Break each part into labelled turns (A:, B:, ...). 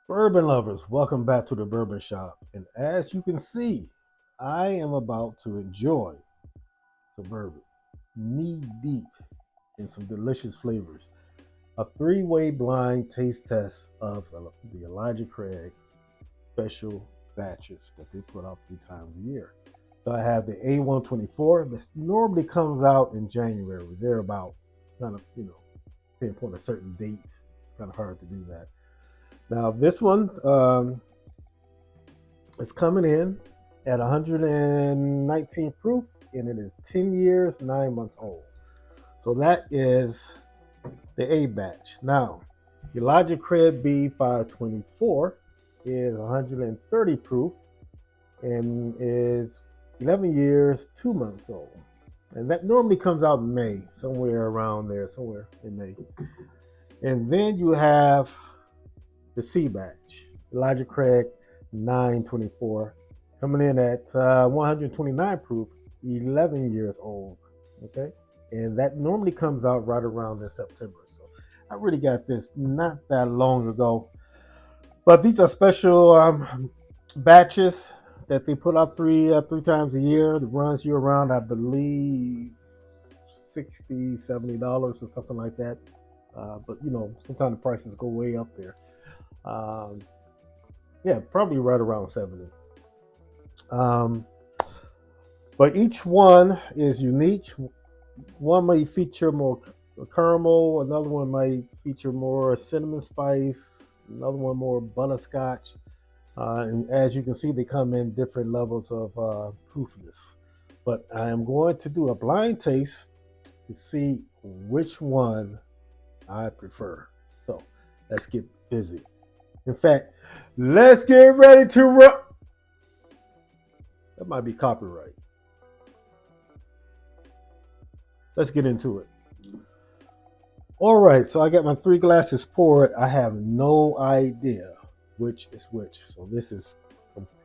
A: Bourbon lovers, welcome back to the Bourbon Shop. And as you can see, I am about to enjoy some bourbon, knee deep in some delicious flavors. A three-way blind taste test of the Elijah Craig's special batches that they put out 3 times a year. So I have the A124 that normally comes out in January. They're about kind of, pinpoint a certain date. It's kind of hard to do that. Now, this one is coming in at 119 proof, and it is 10 years, 9 months old. So that is the A batch. Now, Elijah Craig B524 is 130 proof and is 11 years, 2 months old. And that normally comes out in May, somewhere around there, somewhere in May. And then you have the C batch, Elijah Craig 924, coming in at 129 proof, 11 years old. Okay. And that normally comes out right around in September. So I really got this not that long ago. But these are special batches that they put out three times a year. That runs you around, I believe, $60, $70 or something like that. But sometimes the prices go way up there. Um, yeah, probably right around 70. Um, but each one is unique. One may feature more caramel, another one might feature more cinnamon spice, another one more butterscotch. And as you can see, they come in different levels of proofness. But I am going to do a blind taste to see which one I prefer. So let's get busy. In fact, let's get ready to run. That might be copyright. Let's get into it. All right, so I got my 3 glasses poured. I have no idea which is which. So this is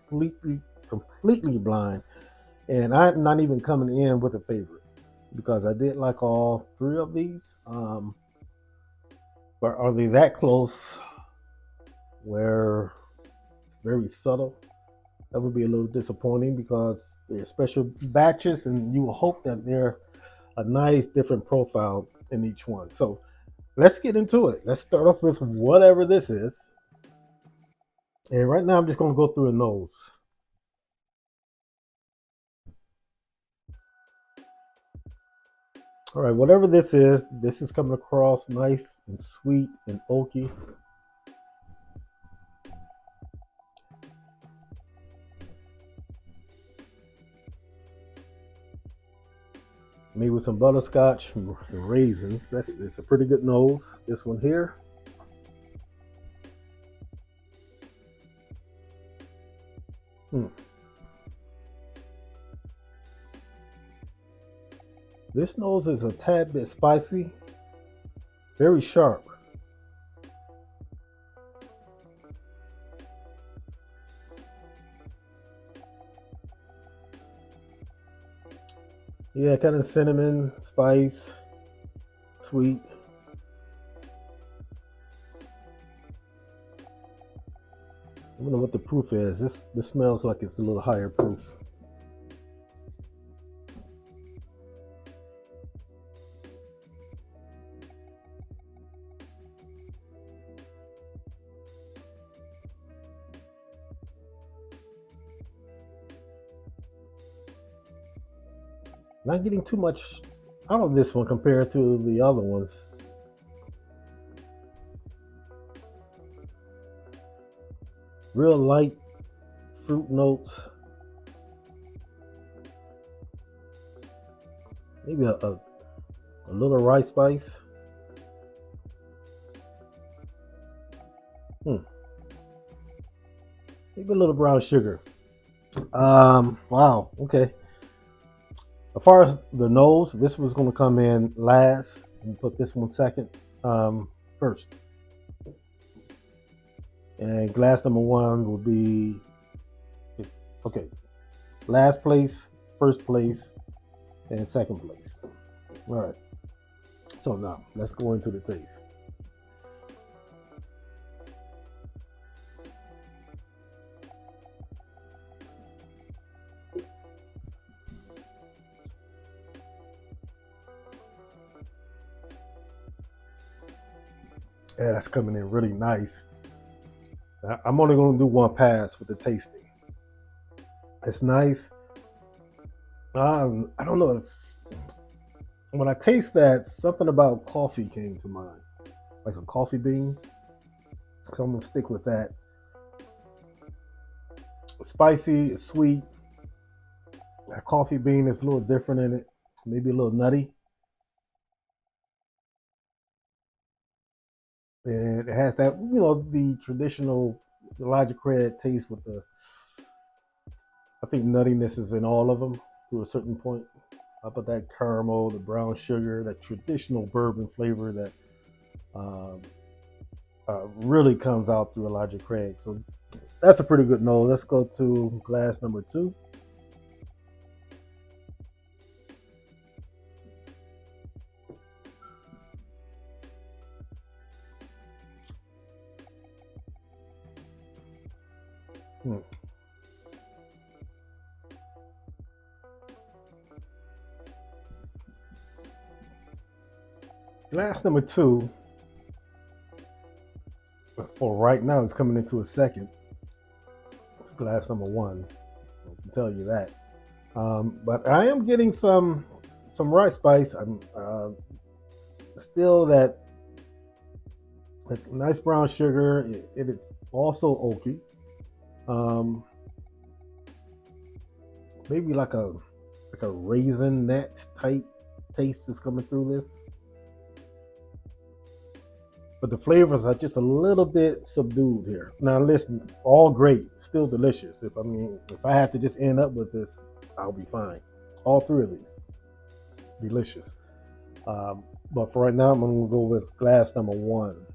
A: completely blind. And I'm not even coming in with a favorite because I did like all 3 of these. But are they that close where it's very subtle? That would be a little disappointing because they're special batches and you will hope that they're a nice different profile in each one. So let's get into it. Let's start off with whatever this is. And right now I'm just going to go through a nose. All right, whatever this is coming across nice and sweet and oaky. Maybe with some butterscotch and raisins. It's a pretty good nose. This one here. Hmm. This nose is a tad bit spicy, very sharp. Yeah, kind of cinnamon, spice, sweet. I don't know what the proof is. This smells like it's a little higher proof. Not getting too much out of this one compared to the other ones. Real light fruit notes. Maybe a little rice spice. Hmm. Maybe a little brown sugar. Wow. Okay. As far as the nose, this was going to come in last and put this one second, first. And glass number one will be okay. Last place, first place, and second place. All right. So now let's go into the taste. Yeah, that's coming in really nice. I'm only going to do one pass with the tasting. It's nice. I don't know. When I taste that, something about coffee came to mind, like a coffee bean. So I'm gonna stick with that. It's spicy, it's sweet. That coffee bean is a little different in it, maybe a little nutty, and it has that the traditional Elijah Craig taste with the. I think nuttiness is in all of them to a certain point. How about that caramel, the brown sugar, that traditional bourbon flavor that um, really comes out through Elijah Craig. So that's a pretty good no. Let's go to glass number two. Hmm. Glass number two, for right now, is coming into a second. Glass number one, I can tell you that. But I am getting some rice spice. I'm still that nice brown sugar. It is also oaky. Um, maybe like a raisin net type taste is coming through this. But the flavors are just a little bit subdued here. Now, listen, all great, still delicious. If I had to just end up with this, I'll be fine. All three of these, delicious. Um, but for right now, I'm gonna go with glass number one.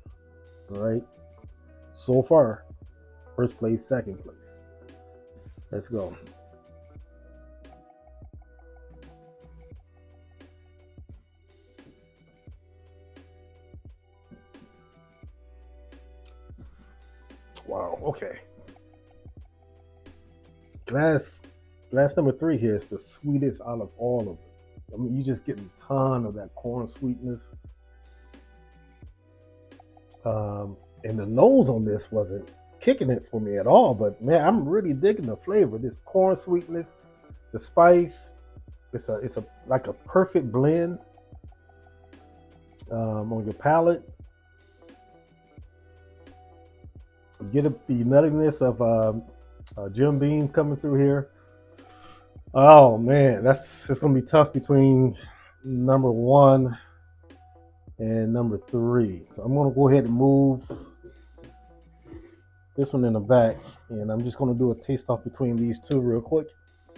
A: All right. So far, first place, second place. Let's go. Wow. Okay. Glass glass number three here is the sweetest out of all of them. You just get a ton of that corn sweetness. And the nose on this wasn't kicking it for me at all, but man, I'm really digging the flavor. This corn sweetness, the spice. It's a like a perfect blend on your palate. You get the nuttiness of Jim Beam coming through here. Oh man, it's gonna be tough between number one and number three. So I'm gonna go ahead and move this one in the back, and I'm just gonna do a taste off between these two real quick.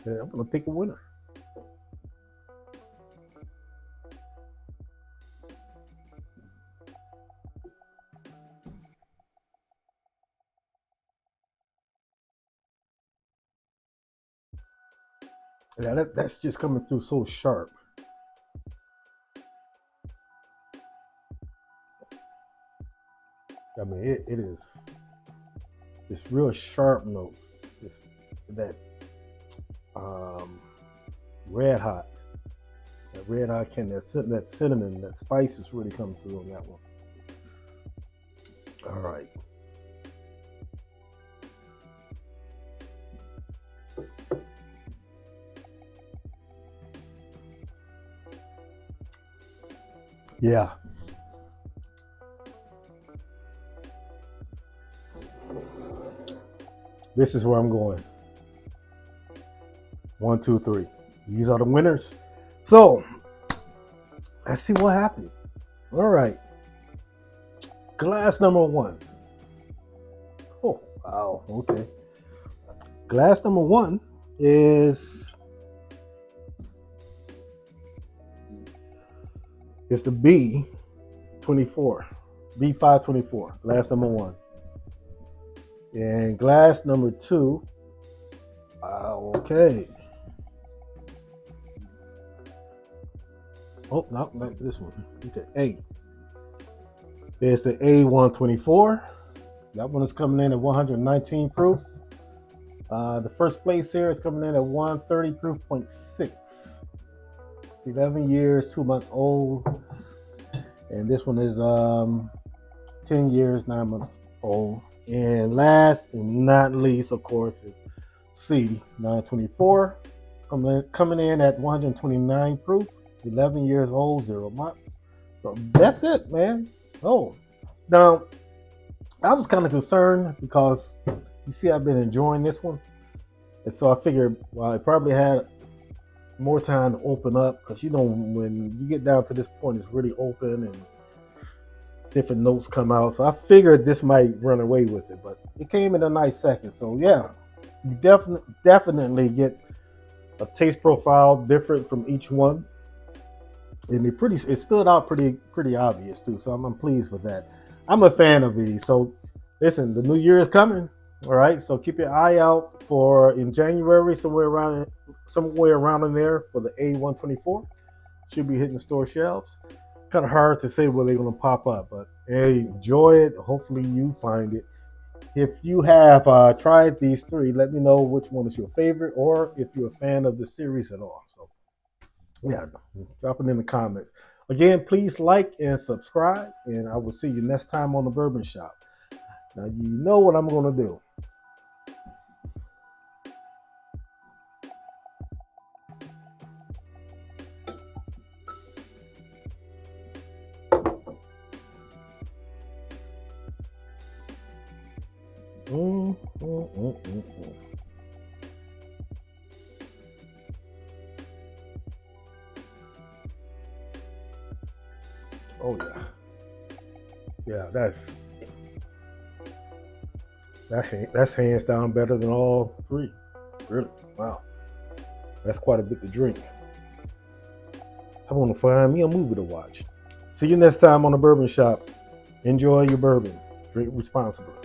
A: And I'm gonna pick a winner. Yeah, that's just coming through so sharp. It is this real sharp notes. This that um, red hot, that red hot can that cinnamon, that spice is really coming through on that one. All right. Yeah, this is where I'm going. One, two, three. These are the winners. So let's see what happened. All right. Glass number one. Oh, wow. Okay. Glass number one is the B24, B524. Glass number one, and glass number two. Okay. Oh no, not this one. Okay, A. There's the A124. That one is coming in at 119 proof. The first place here is coming in at 130 proof, 0.6. 11 years, 2 months old. And this one is 10 years, 9 months old. And last and not least, of course, is C924, coming in at 129 proof, 11 years old, 0 months. So that's it, man. Oh, now I was kind of concerned because you see, I've been enjoying this one. And so I figured, well, it probably had more time to open up because when you get down to this point, it's really open and different notes come out. So I figured this might run away with it, but it came in a nice second. So yeah, you definitely get a taste profile different from each one, and it stood out pretty obvious too. So I'm pleased with that. I'm a fan of these. So listen, the new year is coming. All right, so keep your eye out for in January, somewhere around in there for the A124. Should be hitting store shelves. Kind of hard to say where they're going to pop up, but hey, enjoy it. Hopefully you find it. If you have tried these three, let me know which one is your favorite, or if you're a fan of the series at all. So yeah, drop it in the comments. Again, please like and subscribe, and I will see you next time on the Bourbon Shop. Now you know what I'm going to do. Mm, mm, mm, mm, mm. Oh yeah, yeah. That's hands down better than all three. Really, wow. That's quite a bit to drink. I want to find me a movie to watch. See you next time on the Bourbon Shop. Enjoy your bourbon. Drink responsibly.